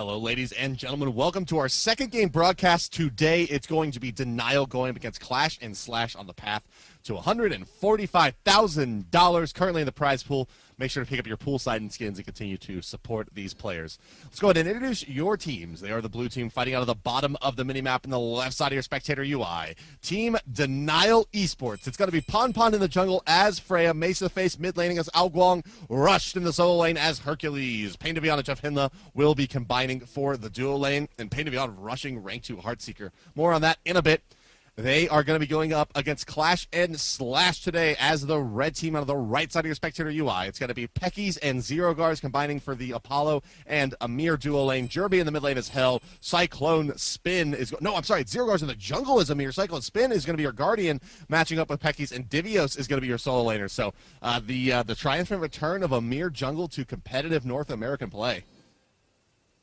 Hello, ladies and gentlemen. Welcome to our second game broadcast today. It's going to be Denial going up against ClashNSlash on the path to $145,000 currently in the prize pool. Make sure to pick up your poolside and skins and continue to support these players. Let's go ahead and introduce your teams. They are the blue team fighting out of the bottom of the minimap in the left side of your spectator UI. Team Denial Esports. It's going to be Pon in the jungle as Freya, Mace to the face, mid laning as Aoguang, Rushed in the solo lane as Hercules. Pain to Beyond and Jeff Hinla will be combining for the duo lane, and Pain to Beyond rushing rank 2 Heartseeker. More on that in a bit. They are going to be going up against ClashNSlash today as the red team on the right side of your spectator UI. It's going to be Pekkies and Zero Guards combining for the Apollo and Amir duo lane. Jerby in the mid lane is Hell. Cyclone Spin is... No, I'm sorry. Zero Guards in the jungle is Amir. Cyclone Spin is going to be your Guardian matching up with Pekkies, and Divios is going to be your solo laner. So the triumphant return of Amir jungle to competitive North American play.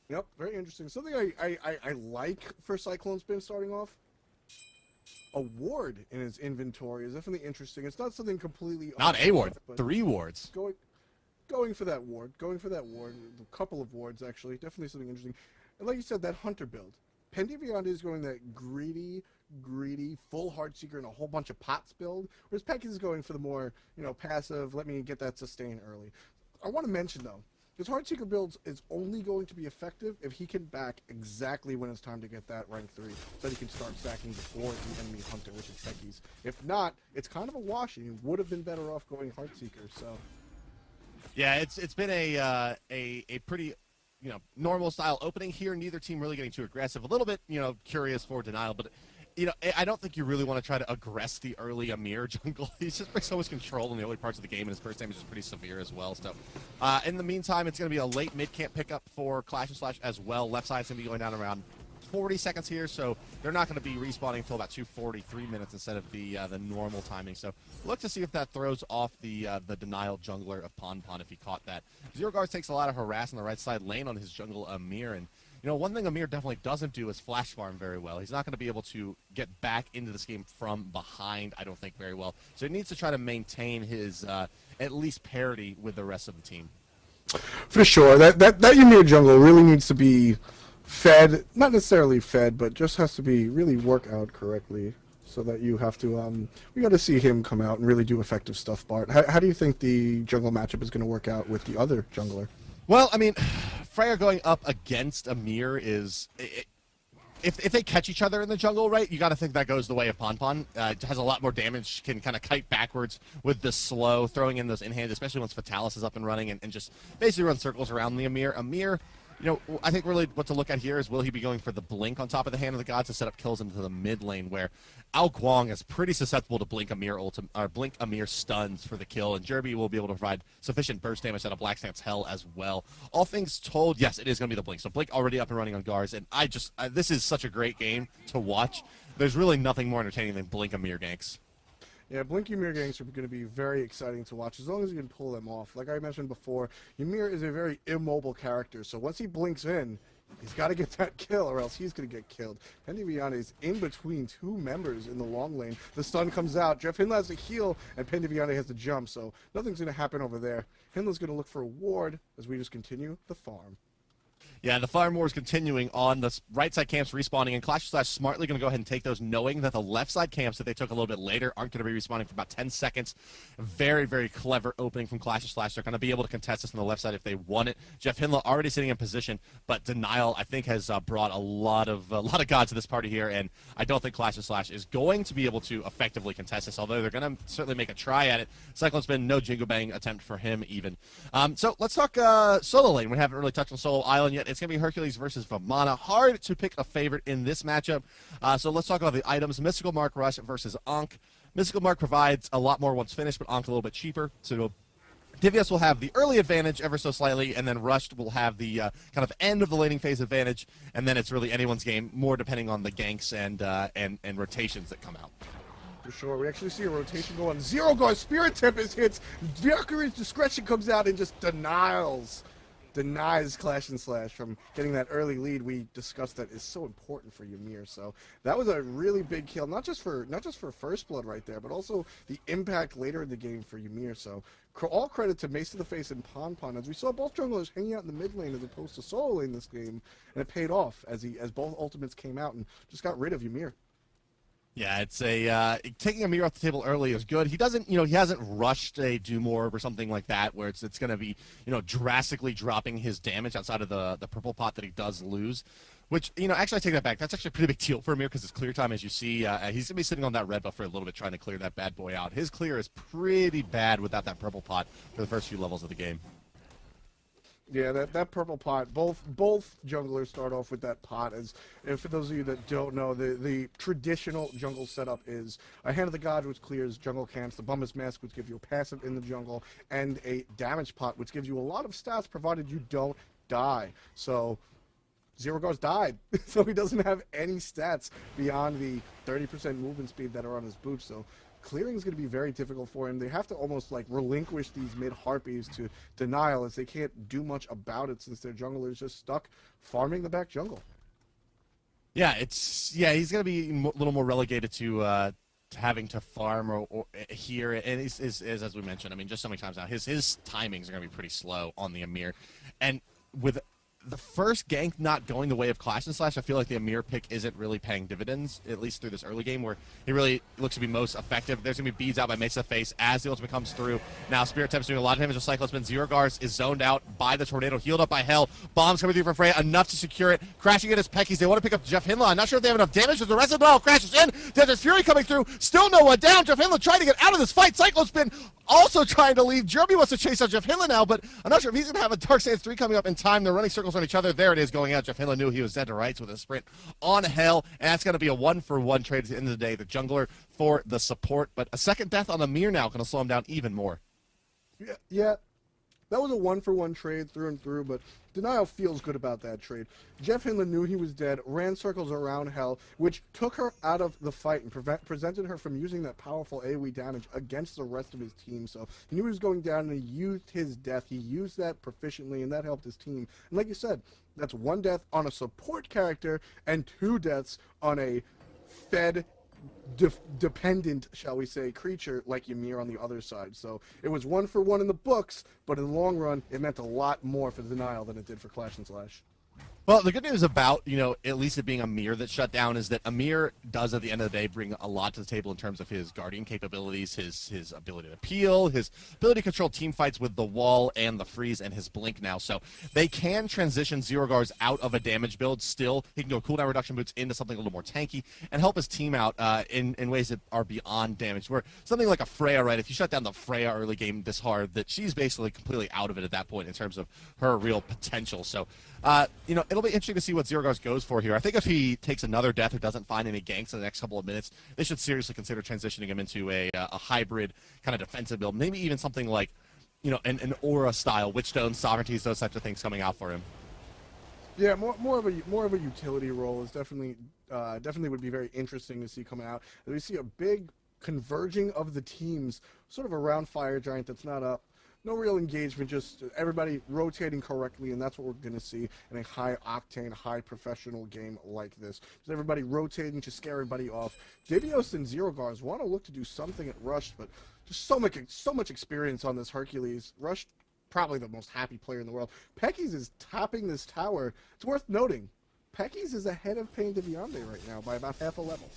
Yep, very interesting. Something I like for Cyclone Spin starting off. A ward in his inventory is definitely interesting. It's not something completely... Not a ward, 3 wards. Going for that ward. A couple of wards, actually. Definitely something interesting. And like you said, that hunter build. Pendivion is going that greedy, full Heartseeker and a whole bunch of pots build, whereas Peck is going for the more, passive, let me get that sustain early. I want to mention, though, his Heartseeker builds is only going to be effective if he can back exactly when it's time to get that rank 3, so that he can start stacking before the enemy hunter, which is Pekkies. If not, it's kind of a wash, and he would have been better off going Heartseeker. So, yeah, it's been a pretty normal style opening here. Neither team really getting too aggressive. A little bit curious for Denial, but. I don't think you really want to try to aggress the early Amir jungle. He's just brings so much control in the early parts of the game, and his first damage is pretty severe as well. So, in the meantime, it's going to be a late mid-camp pickup for ClashNSlash as well. Left side's going to be going down around 40 seconds here, so they're not going to be respawning until about 2:43 minutes instead of the normal timing. So, look to see if that throws off the Denial jungler of Pon if he caught that. Zero Guards takes a lot of harass on the right side lane on his jungle Amir, and one thing Amir definitely doesn't do is flash farm very well. He's not going to be able to get back into this game from behind, I don't think, very well. So he needs to try to maintain his at least parity with the rest of the team. For sure. That Ymir jungle really needs to be fed, not necessarily fed, but just has to be really work out correctly so that you have to, we got to see him come out and really do effective stuff, Bart. How do you think the jungle matchup is going to work out with the other jungler? Well, I mean, Freya going up against Amir is... If they catch each other in the jungle, right, you got to think that goes the way of Pon. It has a lot more damage, can kind of kite backwards with the slow, throwing in those in-hand, especially once Fatalis is up and running, and just basically run circles around the Amir. Amir, I think really what to look at here is will he be going for the blink on top of the Hand of the Gods to set up kills into the mid lane, where Aoguang is pretty susceptible to blink Amir stuns for the kill, and Jerby will be able to provide sufficient burst damage out of Black Stance Hell as well. All things told, yes, it is going to be the blink. So blink already up and running on Gars, and this is such a great game to watch. There's really nothing more entertaining than blink Amir ganks. Yeah, Blink Ymir ganks are going to be very exciting to watch as long as you can pull them off. Like I mentioned before, Ymir is a very immobile character, so once he blinks in, he's got to get that kill or else he's going to get killed. Pendiviana is in between 2 members in the long lane. The stun comes out. Jeff Hinla has the heal, and Pendiviana has the jump, so nothing's going to happen over there. Hinla's going to look for a ward as we just continue the farm. Yeah, the farm war is continuing on. The right side camps respawning, and ClashNSlash smartly going to go ahead and take those, knowing that the left side camps that they took a little bit later aren't going to be respawning for about 10 seconds. Very, very clever opening from ClashNSlash. They're going to be able to contest this on the left side if they want it. Jeff Hinla already sitting in position, but Denial, I think, has brought a lot of gods to this party here, and I don't think ClashNSlash is going to be able to effectively contest this, although they're going to certainly make a try at it. Cyclone's been no Jingle Bang attempt for him even. So let's talk solo lane. We haven't really touched on Solo Island yet. It's going to be Hercules versus Vamana. Hard to pick a favorite in this matchup. So let's talk about the items. Mystical Mark Rush versus Ankh. Mystical Mark provides a lot more once finished, but Ankh a little bit cheaper. So Divios will have the early advantage ever so slightly, and then Rushed will have the kind of end of the laning phase advantage, and then it's really anyone's game, more depending on the ganks and rotations that come out. For sure. We actually see a rotation go on. Zero Guard Spirit Tempest hits. Valkyrie's Discretion comes out and just denials denies ClashNSlash from getting that early lead we discussed that is so important for Ymir. So that was a really big kill, not just for First Blood right there, but also the impact later in the game for Ymir. So all credit to Mace to the Face and Pon, as we saw both junglers hanging out in the mid lane as opposed to solo lane this game, and it paid off as both ultimates came out and just got rid of Ymir. Yeah, it's taking Ymir off the table early is good. He doesn't, he hasn't rushed a Doomorb or something like that where it's going to be, drastically dropping his damage outside of the purple pot that he does lose. Which, actually I take that back. That's actually a pretty big deal for Ymir because his clear time, as you see, he's going to be sitting on that red buff for a little bit trying to clear that bad boy out. His clear is pretty bad without that purple pot for the first few levels of the game. Yeah, that purple pot, both junglers start off with that pot. And for those of you that don't know, the traditional jungle setup is a Hand of the God, which clears jungle camps, the Bumba's Mask, which gives you a passive in the jungle, and a damage pot, which gives you a lot of stats provided you don't die. So Zerogars died, so he doesn't have any stats beyond the 30% movement speed that are on his boots. So clearing is going to be very difficult for him. They have to almost like relinquish these mid harpies to denial, as they can't do much about it since their jungler is just stuck farming the back jungle. Yeah, he's going to be a little more relegated to having to farm or here, and is as we mentioned. I mean, just so many times now, his timings are going to be pretty slow on the Ymir, and with the first gank not going the way of ClashNSlash, I feel like the Ymir pick isn't really paying dividends, at least through this early game, where he really looks to be most effective. There's going to be beads out by Mace to the Face as the ultimate comes through. Now Spirit Tempest doing a lot of damage with Cyclospin. Zerogars is zoned out by the Tornado, healed up by Hell. Bombs coming through from Freya, enough to secure it. Crashing in his Peckies. They want to pick up Jeff Hinla. I'm not sure if they have enough damage, as the rest of the battle crashes in. Desert Fury coming through. Still no one down. Jeff Hinla trying to get out of this fight. Cyclospin also trying to leave. Jeremy wants to chase out Jeff Hinla now, but I'm not sure if he's going to have a Dark Sands 3 coming up in time. They're running circles on each other. There it is going out. Jeff Hinla knew he was dead to rights with a sprint on Hell, and that's going to be a 1-for-1 trade at the end of the day. The jungler for the support, but a second death on Ymir now going to slow him down even more. Yeah. That was a 1-for-1 trade through and through, but Denial feels good about that trade. Jeff Hinla knew he was dead, ran circles around Hell, which took her out of the fight and prevented her from using that powerful AoE damage against the rest of his team. So he knew he was going down, and he used his death. He used that proficiently, and that helped his team. And like you said, that's 1 death on a support character and 2 deaths on a fed dependent, shall we say, creature like Ymir on the other side. So it was 1-for-1 in the books, but in the long run, it meant a lot more for Denial than it did for ClashNSlash. Well, the good news about, at least it being Ymir that shut down is that Ymir does, at the end of the day, bring a lot to the table in terms of his guardian capabilities, his ability to peel, his ability to control team fights with the wall and the freeze and his blink now. So they can transition Zerogars out of a damage build still. He can go cooldown reduction boots into something a little more tanky and help his team out in ways that are beyond damage. Where something like a Freya, right, if you shut down the Freya early game this hard, that she's basically completely out of it at that point in terms of her real potential. So, it'll be interesting to see what Zerogars goes for here. I think if he takes another death or doesn't find any ganks in the next couple of minutes, they should seriously consider transitioning him into a hybrid kind of defensive build. Maybe even something like, an aura style, Witchstone, Sovereignties, those types of things coming out for him. Yeah, more of a utility role is definitely would be very interesting to see coming out. We see a big converging of the teams, sort of around Fire Giant. That's not no real engagement, just everybody rotating correctly, and that's what we're going to see in a high-octane, high-professional game like this. Just everybody rotating to scare everybody off. Davios and Zerogars want to look to do something at Rush, but just so much experience on this Hercules. Rush, probably the most happy player in the world. Peckies is topping this tower. It's worth noting, Peckies is ahead of Pain de Viande right now by about half a level.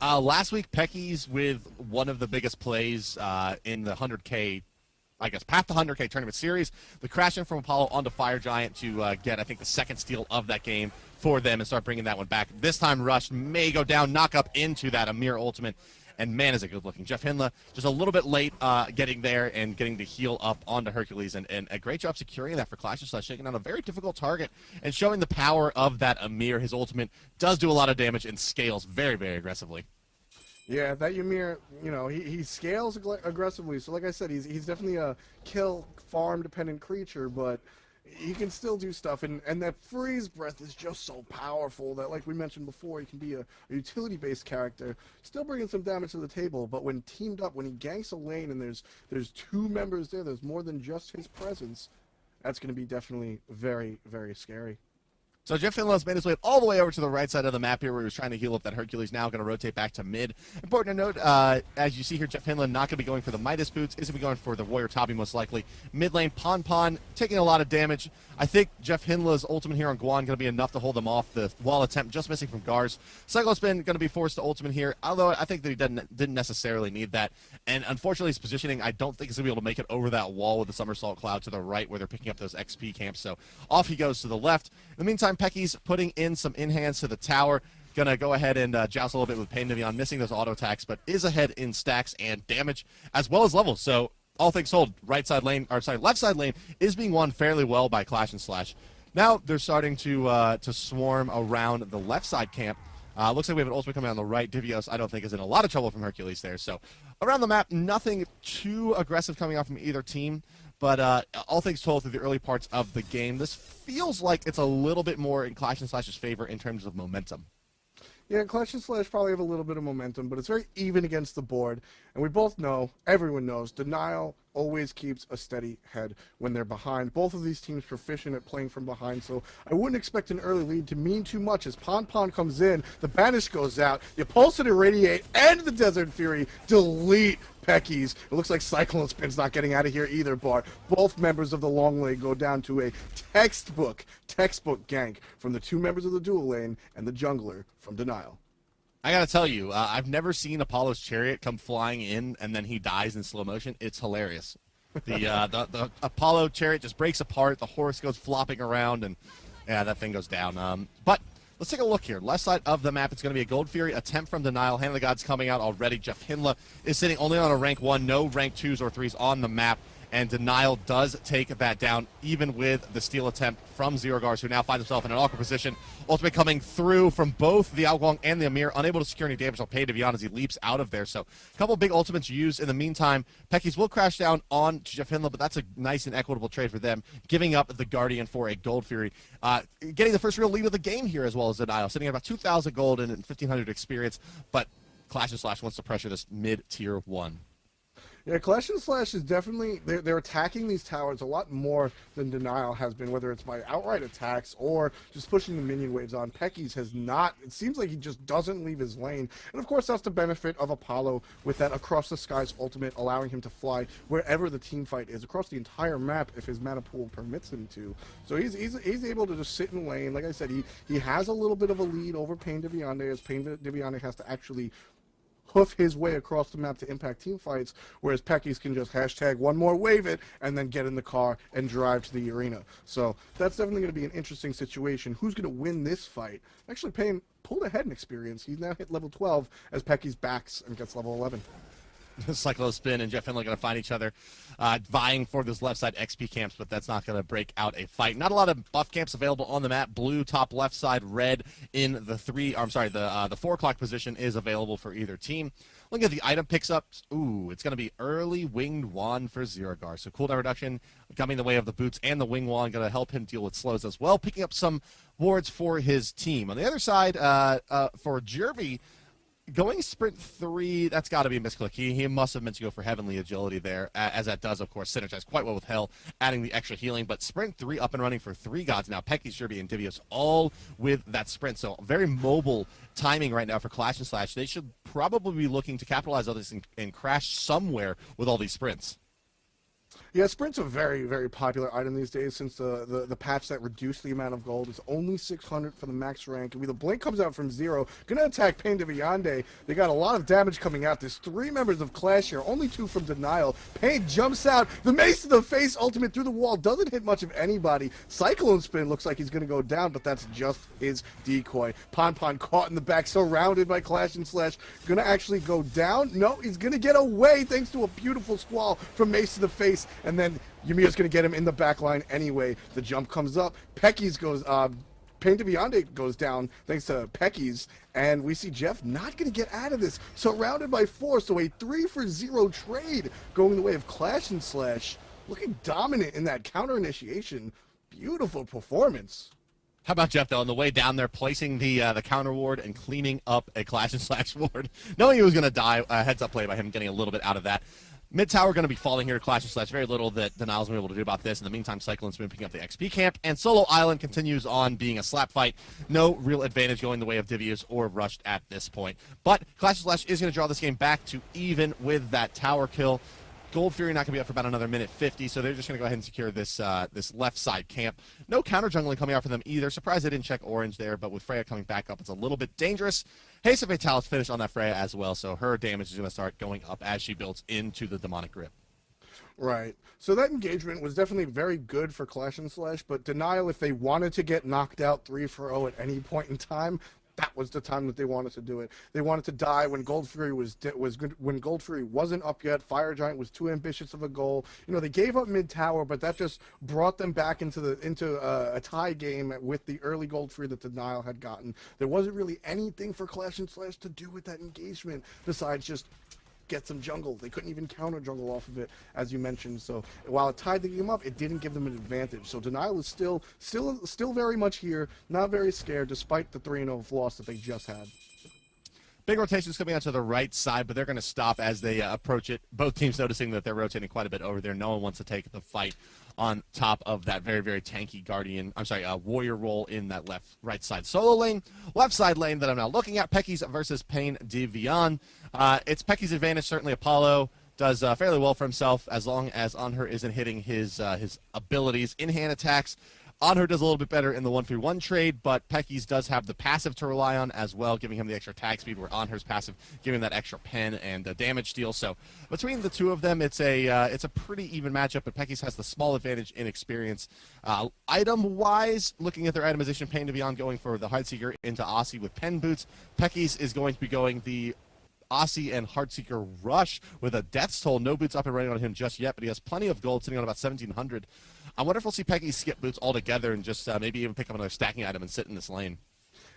Last week, Peckies with one of the biggest plays in the 100K, I guess, Path to 100K tournament series. The crash in from Apollo onto Fire Giant to get, I think, the second steal of that game for them and start bringing that one back. This time, Rush may go down, knock up into that Ymir ultimate, and man, is it good looking. Jeff Hinla just a little bit late getting there and getting the heal up onto Hercules, and a great job securing that for ClashNSlash, shaking down a very difficult target and showing the power of that Ymir. His ultimate does do a lot of damage and scales very, very aggressively. Yeah, that Ymir, he scales aggressively. So like I said, he's definitely a kill farm dependent creature, but he can still do stuff. And that freeze breath is just so powerful that, like we mentioned before, he can be a utility based character, still bringing some damage to the table. But when teamed up, when he ganks a lane and there's 2 members there, there's more than just his presence. that's going to be definitely very, very scary. So Jeff Finland's made his way all the way over to the right side of the map here where he was trying to heal up that Hercules. Now going to rotate back to mid. Important to note, as you see here, Jeff Finland not going to be going for the Midas boots. Is going to be going for the Warrior Tabi most likely. Mid lane, Pon taking a lot of damage. I think Jeff Hindla's ultimate here on Guan going to be enough to hold him off. The wall attempt just missing from Gars. Cyclospin going to be forced to ultimate here, although I think that he didn't necessarily need that. And unfortunately, his positioning, I don't think he's going to be able to make it over that wall with the Somersault Cloud to the right where they're picking up those XP camps. So off he goes to the left. In the meantime, Pecky's putting in some in-hands to the tower. Gonna go ahead and joust a little bit with Pain Nivion, missing those auto attacks, but is ahead in stacks and damage as well as levels. So all things told, left side lane is being won fairly well by ClashNSlash. Now they're starting to swarm around the left side camp. Looks like we have an ultimate coming on the right. Divios, I don't think, is in a lot of trouble from Hercules there. So around the map, nothing too aggressive coming out from either team. But all things told, through the early parts of the game, this feels like it's a little bit more in ClashNSlash's favor in terms of momentum. Yeah, ClashNSlash probably have a little bit of momentum, but it's very even against the board. And we both know, everyone knows, Denial always keeps a steady head when they're behind. Both of these teams proficient at playing from behind, so I wouldn't expect an early lead to mean too much. As Pon comes in, the Banish goes out, the Pulse and Irradiate and the Desert Fury delete Peckies. It looks like Cyclone Spin's not getting out of here either, Bart. Both members of the long lane go down to a textbook gank from the two members of the dual lane and the jungler from Denial. I gotta tell you, I've never seen Apollo's Chariot come flying in and then he dies in slow motion. It's hilarious. The Apollo Chariot just breaks apart. The horse goes flopping around, and yeah, that thing goes down. But let's take a look here. Left side of the map, it's going to be a Gold Fury attempt from Denial. Hand of the Gods coming out already. Jeff Hindla is sitting only on a rank 1, no rank 2s or 3s on the map. And Denial does take that down, even with the steal attempt from Zerogars, who now finds himself in an awkward position. Ultimate coming through from both the Aoguang and the Amir, unable to secure any damage on Pain Nivion as he leaps out of there. So a couple big ultimates used in the meantime. Peckies will crash down on Jeff Hindla, but that's a nice and equitable trade for them, giving up the Guardian for a Gold Fury. Getting the first real lead of the game here as well as Denial, sitting at about 2,000 gold and 1,500 experience, but ClashNSlash wants to pressure this mid-tier 1. Yeah, ClashNSlash is definitely, they're attacking these towers a lot more than Denial has been, whether it's by outright attacks or just pushing the minion waves on. Peckies has not, it seems like he just doesn't leave his lane. And of course, that's the benefit of Apollo with that Across the Skies ultimate, allowing him to fly wherever the team fight is, across the entire map if his mana pool permits him to. So he's able to just sit in lane. Like I said, he has a little bit of a lead over Pain Nivion, as Pain Nivion has to actually hoof his way across the map to impact team fights, whereas Peckies can just hashtag one more wave it and then get in the car and drive to the arena. So that's definitely going to be an interesting situation. Who's going to win this fight? Actually, Payne pulled ahead in experience. He's now hit level 12 as Peckies backs and gets level 11. Cyclospin and Jeff Hindla going to find each other, vying for those left side XP camps, but that's not going to break out a fight. Not a lot of buff camps available on the map. Blue top left side, red in the 4 o'clock position is available for either team. Looking at the item picks up, ooh, it's going to be early Winged Wand for Zerogar. So cooldown reduction coming the way of the boots and the Winged Wand, going to help him deal with slows as well, picking up some wards for his team. On the other side, for Jerby, going sprint 3, that's got to be a misclick. He must have meant to go for heavenly agility there, as that does, of course, synergize quite well with Hell, adding the extra healing. But sprint 3 up and running for 3 gods now. Peckies, Jerby, and Divios all with that sprint. So very mobile timing right now for ClashNSlash. They should probably be looking to capitalize on this and crash somewhere with all these sprints. Yeah, Sprint's a very, very popular item these days since the patch that reduced the amount of gold. It's only 600 for the max rank. And the Blink comes out from 0. Gonna attack Pain Nivion. They got a lot of damage coming out. There's 3 members of Clash here, only 2 from Denial. Pain jumps out. The Mace to the Face ultimate through the wall. Doesn't hit much of anybody. Cyclone Spin looks like he's gonna go down, but that's just his decoy. Pon caught in the back, surrounded by ClashNSlash. Gonna actually go down? No, he's gonna get away thanks to a beautiful squall from Mace to the Face. And then Yumiya's going to get him in the back line anyway. The jump comes up. Peckies goes, Pain Nivion goes down thanks to Peckies. And we see Jeff not going to get out of this. Surrounded by 4, so a 3-for-0 trade going the way of ClashNSlash. Looking dominant in that counter initiation. Beautiful performance. How about Jeff, though, on the way down there, placing the counter ward and cleaning up a ClashNSlash ward, knowing he was going to die, heads-up play by him getting a little bit out of that. Mid tower going to be falling here to ClashNSlash. Very little that Denial's been able to do about this. In the meantime, Cyclone's been picking up the XP camp, and Solo Island continues on being a slap fight. No real advantage going the way of Divius or Rushed at this point. But ClashNSlash is going to draw this game back to even with that tower kill. Gold Fury not going to be up for about another minute 50, so they're just going to go ahead and secure this this left side camp. No counter jungling coming out for them either. Surprised they didn't check orange there, but with Freya coming back up, it's a little bit dangerous. Haste of Fatalis finished on that Freya as well, so her damage is going to start going up as she builds into the demonic grip. Right. So that engagement was definitely very good for ClashNSlash, but Denial, if they wanted to get knocked out 3-0 at any point in time, that was the time that they wanted to do it. They wanted to die when Gold Fury was good, when Gold Fury wasn't up yet. Fire Giant was too ambitious of a goal. You know, they gave up mid tower, but that just brought them back into a tie game with the early Gold Fury that Denial had gotten. There wasn't really anything for ClashNSlash to do with that engagement besides just get some jungle. They couldn't even counter jungle off of it, as you mentioned. So while it tied the game up, it didn't give them an advantage. So Denial is still very much here, not very scared, despite the 3-0 loss that they just had. Big rotations coming out to the right side, but they're going to stop as they approach it. Both teams noticing that they're rotating quite a bit over there. No one wants to take the fight on top of that very, very tanky warrior role in that right side solo lane. Left side lane that I'm now looking at, Pekis versus Pain Divion. It's Pekis' advantage. Certainly Apollo does fairly well for himself as long as Anhur isn't hitting his abilities. In-hand attacks, Anhur does a little bit better in the 1-3-1 trade, but Pekis does have the passive to rely on as well, giving him the extra tag speed, where Anhur's passive giving him that extra pen and damage steal. So between the two of them, it's a pretty even matchup, but Pekis has the small advantage in experience. Item-wise, looking at their itemization, Pain Divion going for the Heartseeker into Aussie with pen boots. Pekis is going to be going the Aussie and Heartseeker Rush with a Death's Toll. No boots up and running on him just yet, but he has plenty of gold, sitting on about 1,700. I wonder if we'll see Pekis skip boots altogether and just maybe even pick up another stacking item and sit in this lane.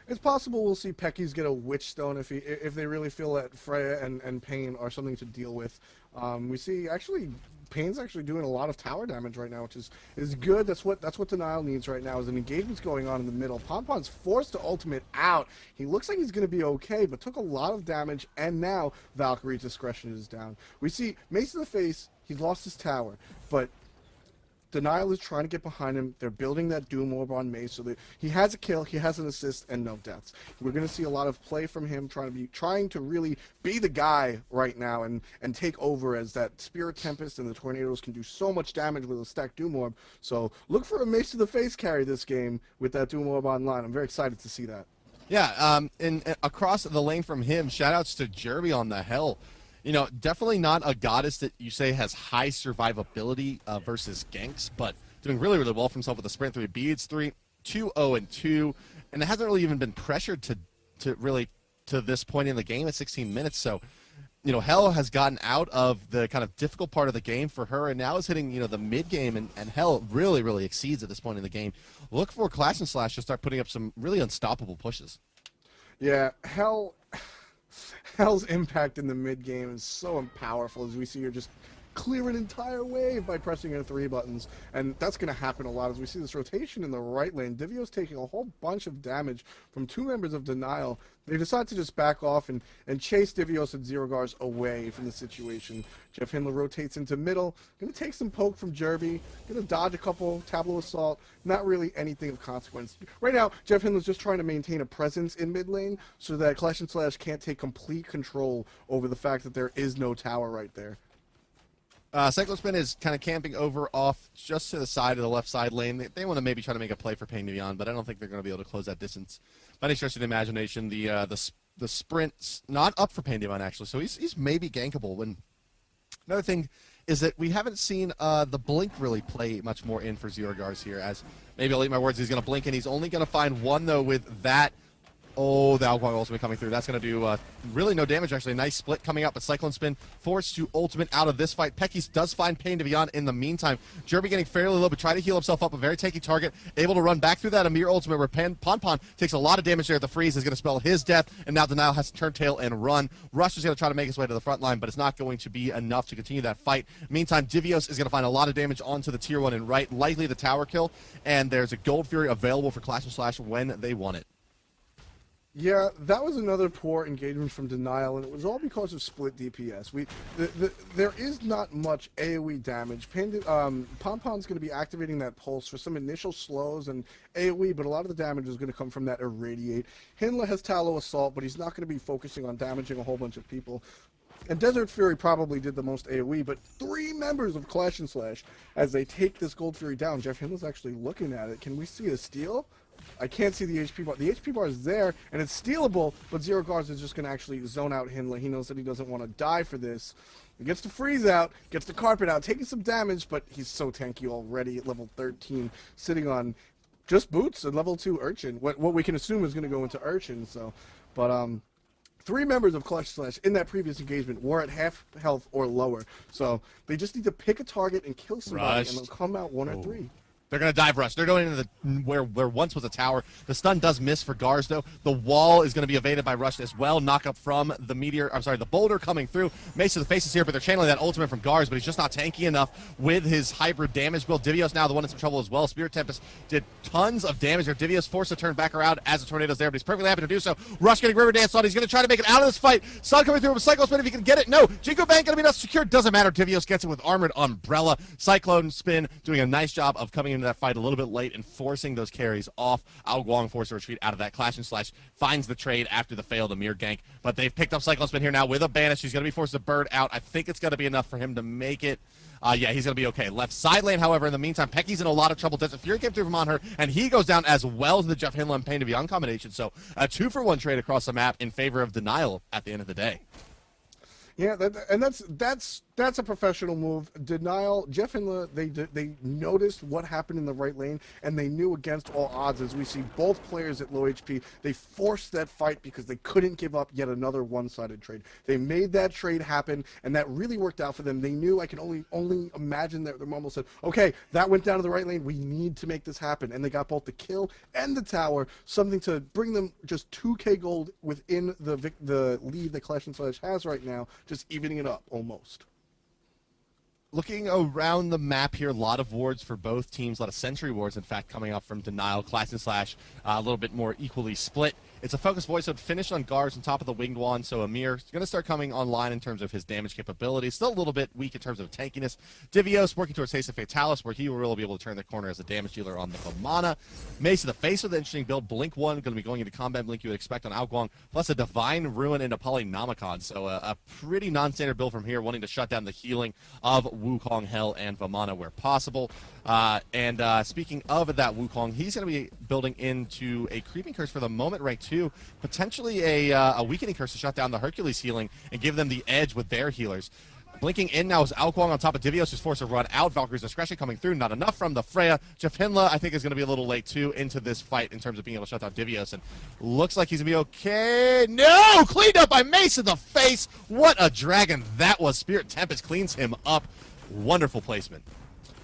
It's possible we'll see Pekis get a Witch Stone if they really feel that Freya and Pain are something to deal with. We see Pain's actually doing a lot of tower damage right now, which is good. That's what Denial needs right now, is an engagement's going on in the middle. Ponpon's forced to ultimate out. He looks like he's going to be okay, but took a lot of damage, and now Valkyrie's discretion is down. We see Mace in the face. He's lost his tower, but Denial is trying to get behind him. They're building that Doom Orb on Mace, so that he has a kill, he has an assist, and no deaths. We're going to see a lot of play from him, trying to really be the guy right now and take over, as that Spirit Tempest and the Tornadoes can do so much damage with a stacked Doom Orb. So look for a Mace to the face carry this game with that Doom Orb online. I'm very excited to see that. Yeah, across the lane from him, shoutouts to Jerby on the Hell. You know, definitely not a goddess that you say has high survivability versus ganks, but doing really, really well for himself with the sprint 3 beads 3, 2-0-2, and it hasn't really even been pressured to this point in the game at 16 minutes. So, you know, Hell has gotten out of the kind of difficult part of the game for her, and now is hitting, you know, the mid game, and Hell really, really exceeds at this point in the game. Look for ClashNSlash to start putting up some really unstoppable pushes. Yeah, Hell's impact in the mid game is so powerful, as we see her just clear an entire wave by pressing her 3 buttons, and that's going to happen a lot as we see this rotation in the right lane. Divio's taking a whole bunch of damage from 2 members of Denial. They decide to just back off and chase Divios and Zero Gars away from the situation. Jeff Hindler rotates into middle, going to take some poke from Jerby, going to dodge a couple Tableau Assault, not really anything of consequence. Right now, Jeff Hindler's just trying to maintain a presence in mid lane so that ClashNSlash can't take complete control over the fact that there is no tower right there. Cyclospin is kind of camping over off just to the side of the left side lane. They want to maybe try to make a play for Pain Divion, but I don't think they're going to be able to close that distance by any stretch of the imagination. The sprint's not up for Pain Divion, actually, so he's maybe gankable. When another thing is that we haven't seen the blink really play much more in for Zero Gars here, as maybe I'll eat my words, he's going to blink, and he's only going to find one, though, with that. Oh, the Alcohol Ultimate coming through. That's going to do really no damage, actually. Nice split coming up, but Cyclone Spin forced to ultimate out of this fight. Pekis does find Pain Divion in the meantime. Jerby getting fairly low, but trying to heal himself up. A very tanky target. Able to run back through that Amir ultimate, where Ponpon takes a lot of damage there. The freeze is going to spell his death, and now Denial has to turn tail and run. Rush is going to try to make his way to the front line, but it's not going to be enough to continue that fight. Meantime, Divios is going to find a lot of damage onto the tier 1 and right, likely the tower kill, and there's a Gold Fury available for ClashNSlash when they want it. Yeah, that was another poor engagement from Denial, and it was all because of split DPS. There is not much AoE damage. Pompon's going to be activating that pulse for some initial slows and AoE, but a lot of the damage is going to come from that Irradiate. Hinla has Tallow Assault, but he's not going to be focusing on damaging a whole bunch of people. And Desert Fury probably did the most AoE, but 3 members of ClashNSlash as they take this Gold Fury down. Jeff Hinla's actually looking at it. Can we see a steal? I can't see the HP bar. The HP bar is there, and it's stealable, but Zero Guards is just going to actually zone out Hinla. He knows that he doesn't want to die for this. He gets the freeze out, gets the carpet out, taking some damage, but he's so tanky already at level 13, sitting on just boots and level 2 Urchin. What we can assume is going to go into Urchin, so... But, 3 members of ClashNSlash in that previous engagement were at half health or lower, so they just need to pick a target and kill somebody, and they'll come out 1 or 3. They're going to dive rush. They're going into the where once was a tower. The stun does miss for Gars, though. The wall is going to be evaded by Rush as well. Knock up from the meteor. I'm sorry, the boulder coming through. Mace to the face is here, but they're channeling that ultimate from Gars, but he's just not tanky enough with his hybrid damage build. Divios now the one in some trouble as well. Spirit Tempest did tons of damage there. Divios forced to turn back around as the tornado's there, but he's perfectly happy to do so. Rush getting River Dance on. He's going to try to make it out of this fight. Sun coming through with Cyclone Spin if he can get it. No. Jinko Bank going to be not secured. Doesn't matter. Divios gets it with Armored Umbrella. Cyclone Spin doing a nice job of coming into that fight a little bit late and forcing those carries off. Ao Guang forced a retreat out of that. ClashNSlash finds the trade after the failed Amir gank, but they've picked up Cyclone Spin here now with a banish. He's going to be forced to bird out. I think it's going to be enough for him to make it. Yeah, he's going to be okay. Left side lane, however, in the meantime, Pecky's in a lot of trouble. Desert Fury came through from on her, and he goes down as well as the Jeff Hinla and Pain to Beyond combination. So a 2-for-1 trade across the map in favor of Denial at the end of the day. Yeah, that's a professional move. Denial, Jeff Hinla, they noticed what happened in the right lane, and they knew against all odds, as we see both players at low HP, they forced that fight because they couldn't give up yet another one-sided trade. They made that trade happen, and that really worked out for them. They knew, I can only imagine that their mumble said, okay, that went down to the right lane, we need to make this happen, and they got both the kill and the tower, something to bring them just 2k gold within the lead that ClashNSlash has right now, just evening it up almost. Looking around the map here, a lot of wards for both teams, a lot of sentry wards, in fact, coming up from Denial. ClashNSlash a little bit more equally split. It's a focus voice, so it finished on Gars on top of the Winged Wand, so Amir is going to start coming online in terms of his damage capabilities. Still a little bit weak in terms of tankiness. Divios working towards Haste of Fatalis, where he will really be able to turn the corner as a damage dealer on the Vamana. Mace to the face with an interesting build. Blink 1 going to be going into combat blink you would expect on Ao Guang, plus a Divine Ruin into Polynomicon. So a pretty non-standard build from here, wanting to shut down the healing of Wukong, Hell, and Vamana where possible. Speaking of that Wukong, he's going to be building into a Creeping Curse for the moment right too, potentially a Weakening Curse to shut down the Hercules healing and give them the edge with their healers. Blinking in now is Ao Guang on top of Divios, who's forced to run out. Valkyrie's Discretion coming through, not enough from the Freya. Jeff Hinla, I think, is going to be a little late too into this fight in terms of being able to shut down Divios, and looks like he's going to be okay. No! Cleaned up by Mace in the face! What a dragon that was. Spirit Tempest cleans him up. Wonderful placement.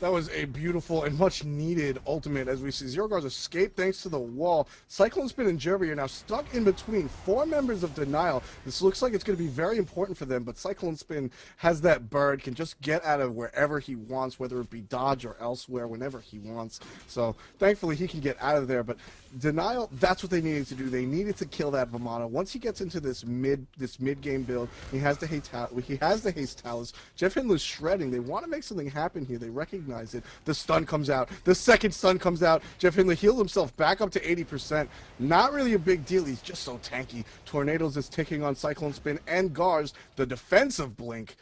That was a beautiful and much needed ultimate as we see Zero Guards escape thanks to the wall. Cyclone Spin and Jerby are now stuck in between 4 members of Denial. This looks like it's going to be very important for them, but Cyclone Spin has that bird, can just get out of wherever he wants, whether it be dodge or elsewhere, whenever he wants. So thankfully he can get out of there, but Denial, that's what they needed to do. They needed to kill that Vamana. Once he gets into this mid-game build, he has the Haste Talus. Jeff Hinla's shredding. They want to make something happen here. They recognize it. The stun comes out. The second stun comes out. Jeff Hinla healed himself back up to 80%. Not really a big deal. He's just so tanky. Tornadoes is ticking on Cyclone Spin and Gars, the defensive blink.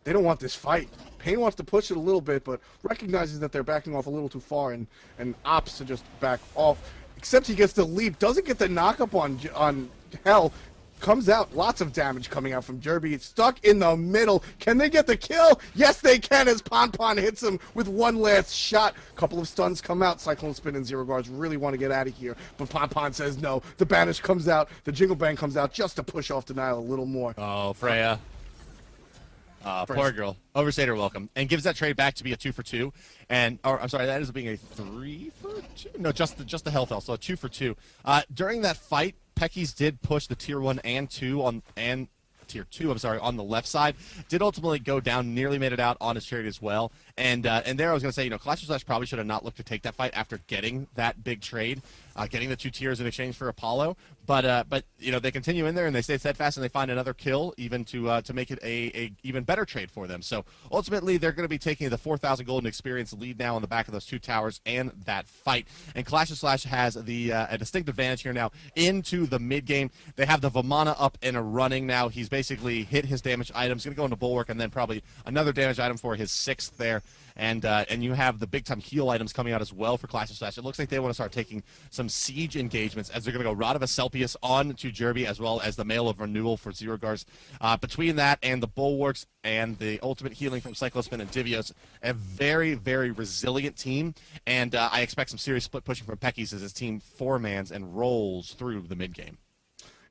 They don't want this fight. Pain wants to push it a little bit, but recognizes that they're backing off a little too far and opts to just back off. Except he gets the leap, doesn't get the knock-up on Hell, comes out, lots of damage coming out from Jerby. It's stuck in the middle. Can they get the kill? Yes, they can, as Pon hits him with one last shot. Couple of stuns come out. Cyclone Spin and Zero Guards really want to get out of here, but Pon says no. The Banish comes out, the Jingle Bang comes out just to push off Denial a little more. Oh, Freya. Poor girl. Overstayed her welcome. And gives that trade back to be a 2-for-2. I'm sorry, that ends up being a 3-for-2? No, just the health so a 2-for-2. During that fight, Pecky's did push the tier 1 and 2 on, and tier 2, I'm sorry, on the left side. Did ultimately go down, nearly made it out on his chariot as well. And there I was going to say, ClashNSlash probably should have not looked to take that fight after getting that big trade, getting the 2 tiers in exchange for Apollo. But they continue in there and they stay steadfast and they find another kill, even to make it a even better trade for them. So ultimately, they're going to be taking the 4,000 golden experience lead now on the back of those 2 towers and that fight. And ClashNSlash has a distinct advantage here now into the mid game. They have the Vamana up and running now. He's basically hit his damage items, going to go into Bulwark, and then probably another damage item for his 6th there. And you have the big-time heal items coming out as well for ClashNSlash. It looks like they want to start taking some siege engagements as they're going to go Rod of Aselpius on to Jerby, as well as the Mail of Renewal for Zerogars. Between that and the Bulwarks and the ultimate healing from Cyclospin and Divios, a very, very resilient team. And I expect some serious split pushing from Pekis as his team 4-mans and rolls through the mid-game.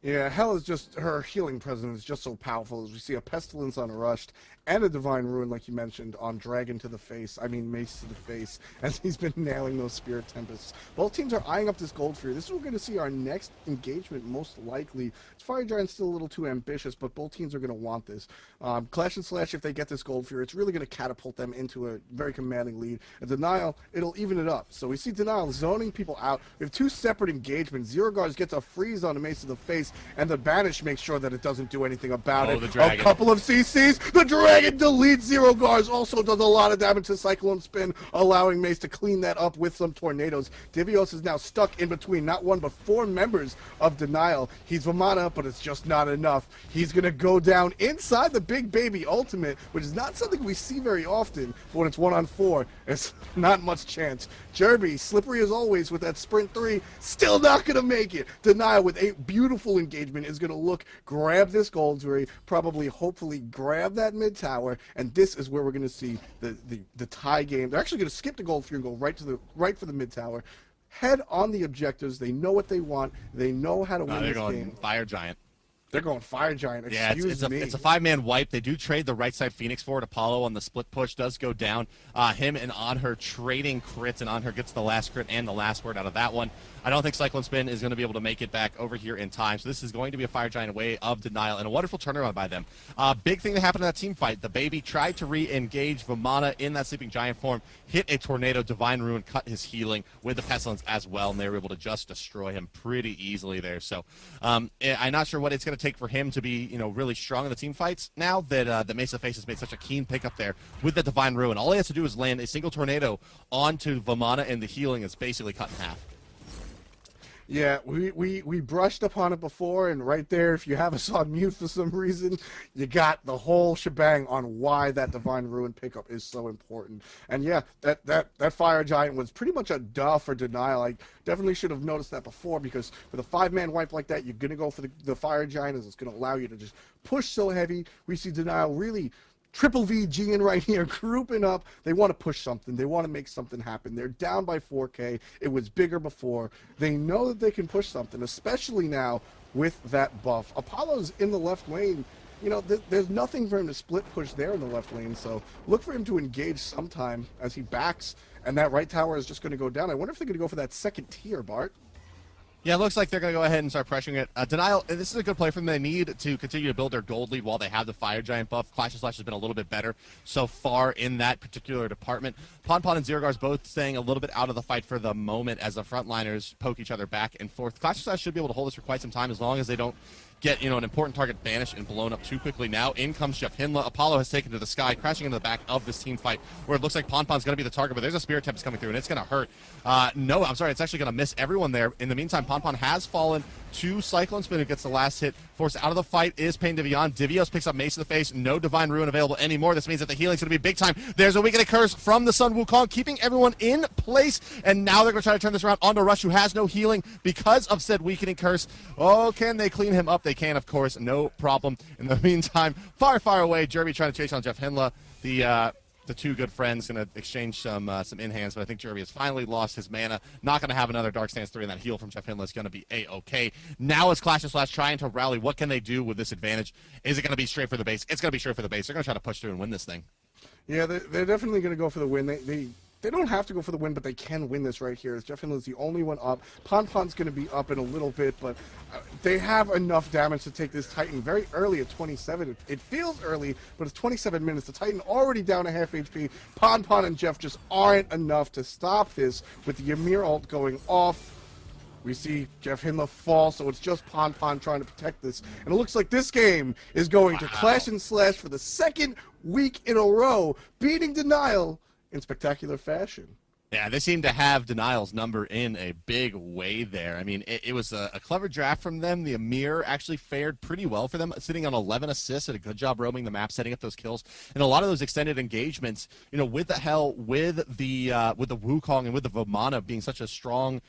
Yeah, Hell is just, her healing presence is just so powerful as we see a Pestilence on Rushed and a Divine Ruin, like you mentioned, on Dragon to the face, Mace to the face, as he's been nailing those Spirit Tempests. Both teams are eyeing up this Gold Fury. This is what we're going to see our next engagement, most likely. Fire Giant's still a little too ambitious, but both teams are going to want this. ClashNSlash, if they get this Gold Fury, it's really going to catapult them into a very commanding lead. And Denial, it'll even it up. So we see Denial zoning people out. We have 2 separate engagements. Zerogars gets a freeze on a Mace to the face, and the Banish makes sure that it doesn't do anything about it. The Dragon. A couple of CCs. The Dragon deletes Zerogars, also does a lot of damage to Cyclone Spin, allowing Mace to clean that up with some tornadoes. Divios is now stuck in between not 1 but 4 members of Denial. He's Vamana, but it's just not enough. He's going to go down inside the Big Baby Ultimate, which is not something we see very often, but when it's 1-on-4, it's not much chance. Jerby, slippery as always with that Sprint 3, still not going to make it. Denial with a beautiful engagement is going to grab this Gold Fury, probably, hopefully grab that mid tower, and this is where we're going to see the tie game. They're actually going to skip the Gold Fury and go right for the mid tower. Head on the objectives. They know what they want. They know how to win this game. Fire Giant. They're going Fire Giant. Excuse me. It's a 5-man wipe. They do trade the right side Phoenix for it. Apollo on the split push does go down. Him and Anher trading crits, and Anher gets the last crit and the last word out of that one. I don't think Cyclone Spin is going to be able to make it back over here in time. So this is going to be a Fire Giant way of Denial, and a wonderful turnaround by them. Big thing that happened in that team fight. The Baby tried to re-engage Vamana in that Sleeping Giant form, hit a Tornado, Divine Ruin, cut his healing with the Pestilence as well, and they were able to just destroy him pretty easily there. So I'm not sure what it's going to take for him to be, really strong in the team fights now that the Mesa Face has made such a keen pickup there with the Divine Ruin. All he has to do is land a single Tornado onto Vamana, and the healing is basically cut in half. Yeah, we brushed upon it before, and right there, if you have us on mute for some reason, you got the whole shebang on why that Divine Ruin pickup is so important. And yeah, that Fire Giant was pretty much a duh for Denial. I definitely should have noticed that before, because with a 5-man wipe like that, you're going to go for the Fire Giant, as it's going to allow you to just push so heavy. We see Denial really Triple VG in right here, grouping up. They want to push something. They want to make something happen. They're down by 4K. It was bigger before. They know that they can push something, especially now with that buff. Apollo's in the left lane. There's nothing for him to split push there in the left lane, so look for him to engage sometime as he backs, and that right tower is just going to go down. I wonder if they're going to go for that second tier, Bart. Yeah, it looks like they're going to go ahead and start pressuring it. Denial, this is a good play for them. They need to continue to build their gold lead while they have the Fire Giant buff. ClashNSlash has been a little bit better so far in that particular department. Ponpon and Zerogars both staying a little bit out of the fight for the moment as the frontliners poke each other back and forth. ClashNSlash should be able to hold this for quite some time as long as they don't get, an important target banished and blown up too quickly. Now in comes Jeff Hinla. Apollo has taken to the sky, crashing into the back of this team fight, where it looks like Ponpon's going to be the target, but there's a Spirit Tempest coming through, and it's going to hurt. No, I'm sorry, it's actually going to miss everyone there. In the meantime, Ponpon has fallen to Cyclone Spin, who gets the last hit. Forced out of the fight is Pain Divion. Divios picks up Mace in the face. No Divine Ruin available anymore. This means that the healing's going to be big time. There's a Weakening Curse from the Sun Wukong, keeping everyone in place, and now they're going to try to turn this around onto Rush, who has no healing because of said Weakening Curse. Oh, can they clean him up? They can, of course. No problem. In the meantime, far away, Jerby trying to chase on Jeff Hinla. The two good friends going to exchange some in-hands, but I think Jerby has finally lost his mana. Not going to have another Dark Stance 3, and that heal from Jeff Hinla is going to be A-okay. Now it's ClashNSlash trying to rally. What can they do with this advantage? Is it going to be straight for the base? It's going to be straight for the base. They're going to try to push through and win this thing. Yeah, they're definitely going to go for the win. They don't have to go for the win, but they can win this right here. As Jeff Hinley's the only one up. Ponpon's going to be up in a little bit, but they have enough damage to take this Titan very early at 27. It feels early, but it's 27 minutes. The Titan already down a half HP. Ponpon and Jeff just aren't enough to stop this with the Ymir ult going off. We see Jeff Hinla fall, so it's just Ponpon trying to protect this. And it looks like this game is going to ClashNSlash for the second week in a row, beating Denial in spectacular fashion. Yeah, they seem to have Denial's number in a big way there. I mean, it was a clever draft from them. The Ymir actually fared pretty well for them, sitting on 11 assists, did a good job roaming the map, setting up those kills. And a lot of those extended engagements, you know, with the Hell, with the Wukong, and with the Vomana being such a strong